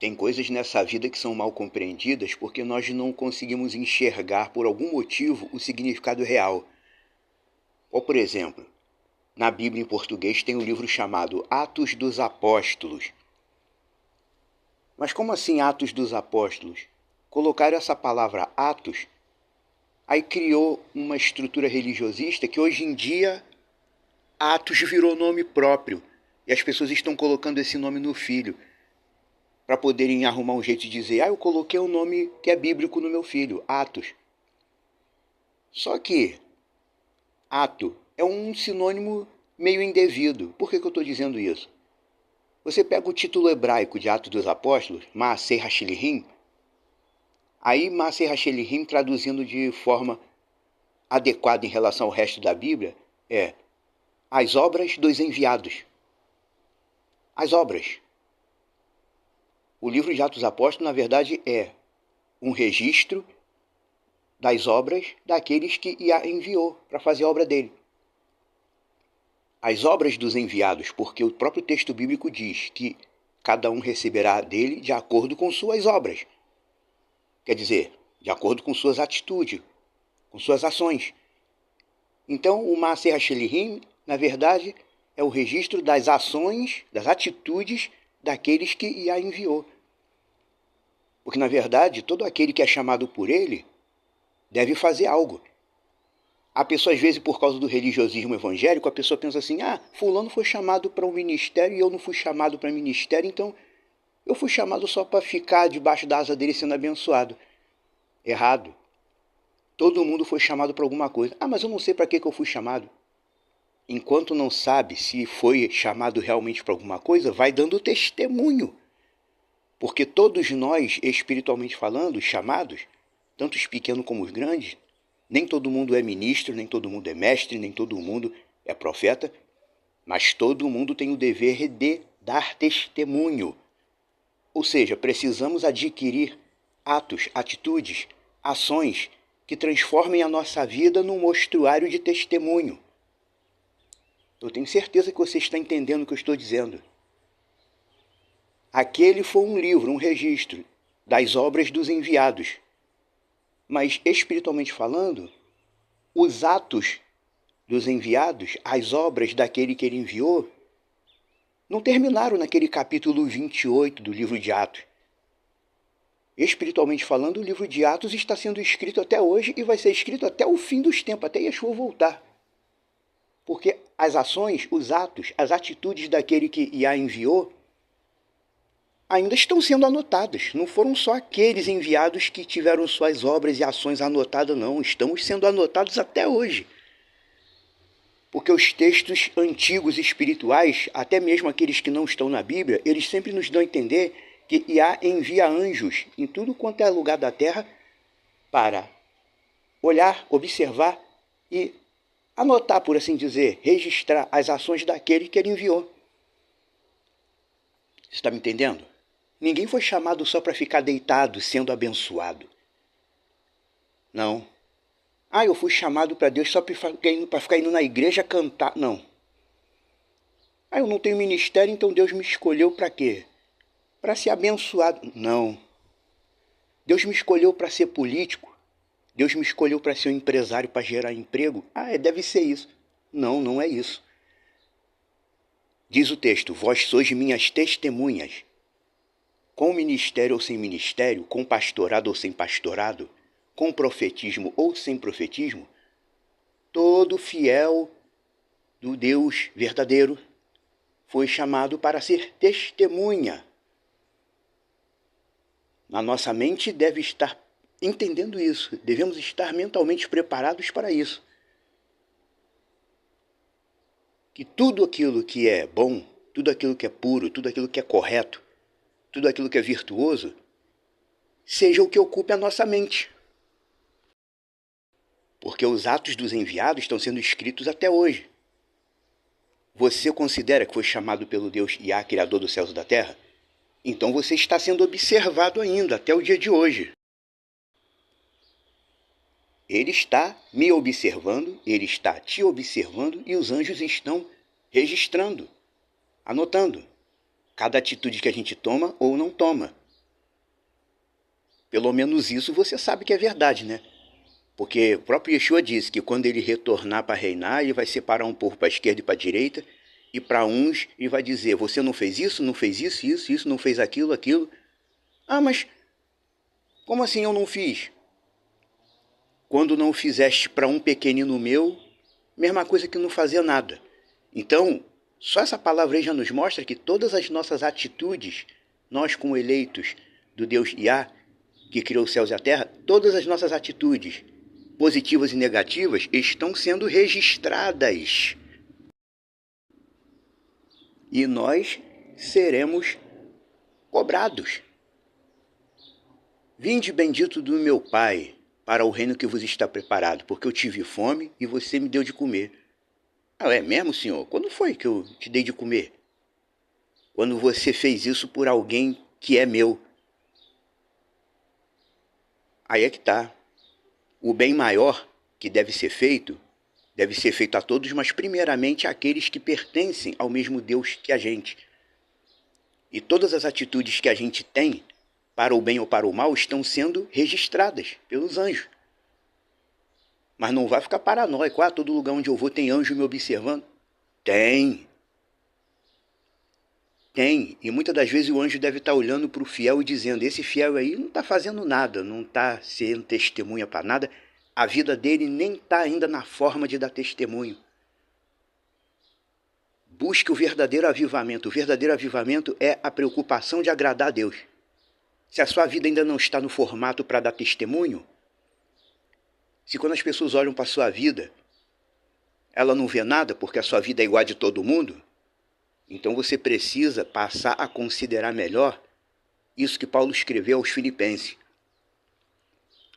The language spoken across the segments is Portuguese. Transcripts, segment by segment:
Tem coisas nessa vida que são mal compreendidas porque nós não conseguimos enxergar por algum motivo o significado real. Ou, por exemplo, na Bíblia em português tem um livro chamado Atos dos Apóstolos. Mas como assim Atos dos Apóstolos? Colocaram essa palavra Atos, aí criou uma estrutura religiosista que hoje em dia Atos virou nome próprio. E as pessoas estão colocando esse nome no filho, para poderem arrumar um jeito de dizer, eu coloquei um nome que é bíblico no meu filho, Atos. Só que ato é um sinônimo meio indevido. Por que eu estou dizendo isso? Você pega o título hebraico de Atos dos Apóstolos, Maasei Hashilirim, aí Maasei Hashilirim, traduzindo de forma adequada em relação ao resto da Bíblia, é as obras dos enviados. As obras. O livro de Atos dos Apóstolos, na verdade, é um registro das obras daqueles que Iá enviou para fazer a obra dele. As obras dos enviados, porque o próprio texto bíblico diz que cada um receberá dele de acordo com suas obras. Quer dizer, de acordo com suas atitudes, com suas ações. Então, o Maasei Hashilirim, na verdade, é o registro das ações, das atitudes daqueles que Iá enviou. Porque, na verdade, todo aquele que é chamado por ele deve fazer algo. A pessoa, às vezes, por causa do religiosismo evangélico, a pessoa pensa assim, fulano foi chamado para um ministério e eu não fui chamado para ministério, então eu fui chamado só para ficar debaixo da asa dele sendo abençoado. Errado. Todo mundo foi chamado para alguma coisa. Mas eu não sei para que eu fui chamado. Enquanto não sabe se foi chamado realmente para alguma coisa, vai dando testemunho. Porque todos nós, espiritualmente falando, chamados, tanto os pequenos como os grandes, nem todo mundo é ministro, nem todo mundo é mestre, nem todo mundo é profeta, mas todo mundo tem o dever de dar testemunho. Ou seja, precisamos adquirir atos, atitudes, ações que transformem a nossa vida num mostruário de testemunho. Eu tenho certeza que você está entendendo o que eu estou dizendo. Aquele foi um livro, um registro das obras dos enviados. Mas, espiritualmente falando, os atos dos enviados, as obras daquele que ele enviou, não terminaram naquele capítulo 28 do livro de Atos. Espiritualmente falando, o livro de Atos está sendo escrito até hoje e vai ser escrito até o fim dos tempos, até Yeshua voltar. Porque as ações, os atos, as atitudes daquele que Iá enviou ainda estão sendo anotadas. Não foram só aqueles enviados que tiveram suas obras e ações anotadas, não. Estamos sendo anotados até hoje. Porque os textos antigos espirituais, até mesmo aqueles que não estão na Bíblia, eles sempre nos dão a entender que Iá envia anjos em tudo quanto é lugar da terra para olhar, observar e anotar, por assim dizer, registrar as ações daquele que ele enviou. Você está me entendendo? Ninguém foi chamado só para ficar deitado, sendo abençoado. Não. Eu fui chamado para Deus só para ficar indo na igreja cantar. Não. Eu não tenho ministério, então Deus me escolheu para quê? Para ser abençoado. Não. Deus me escolheu para ser político. Deus me escolheu para ser um empresário, para gerar emprego. Deve ser isso. Não, não é isso. Diz o texto, vós sois minhas testemunhas. Com ministério ou sem ministério, com pastorado ou sem pastorado, com profetismo ou sem profetismo, todo fiel do Deus verdadeiro foi chamado para ser testemunha. Na nossa mente deve estar entendendo isso, devemos estar mentalmente preparados para isso. Que tudo aquilo que é bom, tudo aquilo que é puro, tudo aquilo que é correto, tudo aquilo que é virtuoso, seja o que ocupe a nossa mente. Porque os atos dos enviados estão sendo escritos até hoje. Você considera que foi chamado pelo Deus Iá, Criador dos céus e da terra? Então você está sendo observado ainda, até o dia de hoje. Ele está me observando, ele está te observando e os anjos estão registrando, anotando cada atitude que a gente toma ou não toma. Pelo menos isso você sabe que é verdade, né? Porque o próprio Yeshua disse que quando ele retornar para reinar, ele vai separar um povo para a esquerda e para a direita, e para uns ele vai dizer, você não fez isso, não fez isso, não fez aquilo, aquilo. Ah, mas como assim eu não fiz? Quando não fizeste para um pequenino meu, mesma coisa que não fazer nada. Então, só essa palavra aí já nos mostra que todas as nossas atitudes, nós como eleitos do Deus Yah, que criou os céus e a terra, todas as nossas atitudes, positivas e negativas, estão sendo registradas. E nós seremos cobrados. Vinde bendito do meu Pai, para o reino que vos está preparado, porque eu tive fome e você me deu de comer. Ah, é mesmo, Senhor? Quando foi que eu te dei de comer? Quando você fez isso por alguém que é meu. Aí é que tá. O bem maior que deve ser feito a todos, mas primeiramente àqueles que pertencem ao mesmo Deus que a gente. E todas as atitudes que a gente tem, para o bem ou para o mal, estão sendo registradas pelos anjos. Mas não vai ficar paranoico, todo lugar onde eu vou tem anjo me observando. Tem. E muitas das vezes o anjo deve estar olhando para o fiel e dizendo, esse fiel aí não está fazendo nada, não está sendo testemunha para nada, a vida dele nem está ainda na forma de dar testemunho. Busque o verdadeiro avivamento. O verdadeiro avivamento é a preocupação de agradar a Deus. Se a sua vida ainda não está no formato para dar testemunho, se quando as pessoas olham para a sua vida, ela não vê nada porque a sua vida é igual a de todo mundo, então você precisa passar a considerar melhor isso que Paulo escreveu aos Filipenses.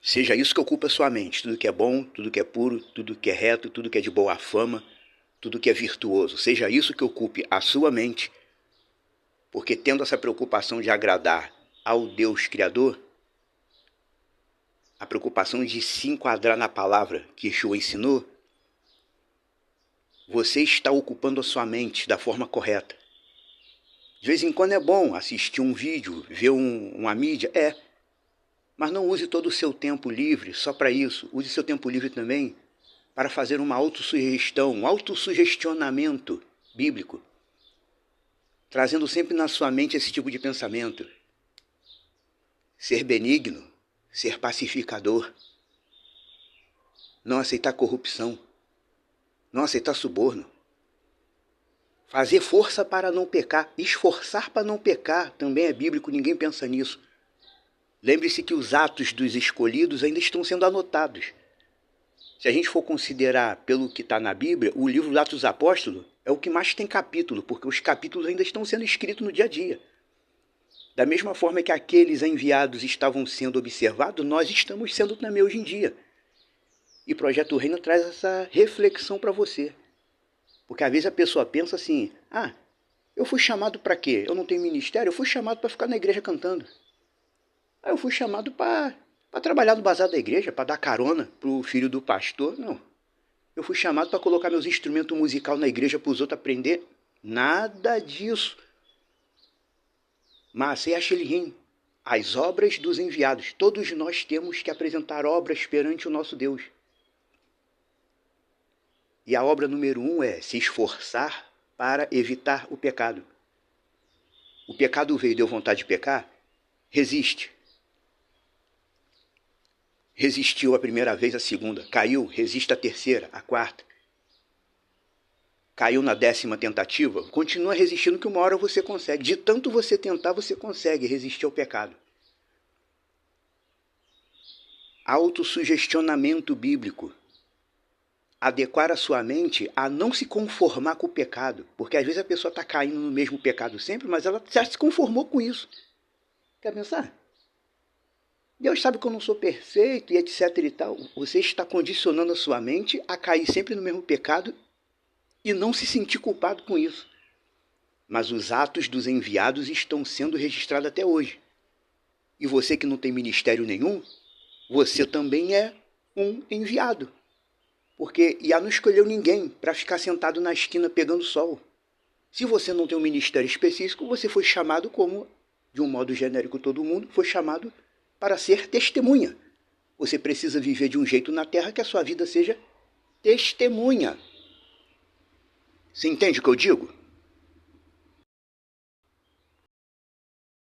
Seja isso que ocupa a sua mente, tudo que é bom, tudo que é puro, tudo que é reto, tudo que é de boa fama, tudo que é virtuoso. Seja isso que ocupe a sua mente, porque tendo essa preocupação de agradar ao Deus Criador, a preocupação de se enquadrar na palavra que Yeshua ensinou, você está ocupando a sua mente da forma correta. De vez em quando é bom assistir um vídeo, ver uma mídia, mas não use todo o seu tempo livre só para isso. Use seu tempo livre também para fazer uma autossugestão, um autossugestionamento bíblico, trazendo sempre na sua mente esse tipo de pensamento. Ser benigno, ser pacificador, não aceitar corrupção, não aceitar suborno, fazer força para não pecar, esforçar para não pecar, também é bíblico, ninguém pensa nisso. Lembre-se que os atos dos escolhidos ainda estão sendo anotados. Se a gente for considerar pelo que está na Bíblia, o livro dos Atos dos Apóstolos é o que mais tem capítulo, porque os capítulos ainda estão sendo escritos no dia a dia. Da mesma forma que aqueles enviados estavam sendo observados, nós estamos sendo também hoje em dia. E o Projeto Reino traz essa reflexão para você. Porque às vezes a pessoa pensa assim, eu fui chamado para quê? Eu não tenho ministério, eu fui chamado para ficar na igreja cantando. Eu fui chamado para trabalhar no bazar da igreja, para dar carona para o filho do pastor. Não. Eu fui chamado para colocar meus instrumentos musicais na igreja para os outros aprender. Nada disso. Mas Achelirim, as obras dos enviados. Todos nós temos que apresentar obras perante o nosso Deus. E a obra número 1 é se esforçar para evitar o pecado. O pecado veio, deu vontade de pecar? Resiste. Resistiu a primeira vez, a segunda. Caiu, resiste a terceira, a quarta. Caiu na 10ª tentativa, continua resistindo que uma hora você consegue. De tanto você tentar, você consegue resistir ao pecado. Autossugestionamento bíblico. Adequar a sua mente a não se conformar com o pecado. Porque às vezes a pessoa está caindo no mesmo pecado sempre, mas ela já se conformou com isso. Quer pensar? Deus sabe que eu não sou perfeito e etc e tal. Você está condicionando a sua mente a cair sempre no mesmo pecado e não se sentir culpado com isso. Mas os atos dos enviados estão sendo registrados até hoje. E você que não tem ministério nenhum, você também é um enviado. Porque Yah não escolheu ninguém para ficar sentado na esquina pegando sol. Se você não tem um ministério específico, você foi chamado como, de um modo genérico todo mundo, foi chamado para ser testemunha. Você precisa viver de um jeito na terra que a sua vida seja testemunha. Você entende o que eu digo?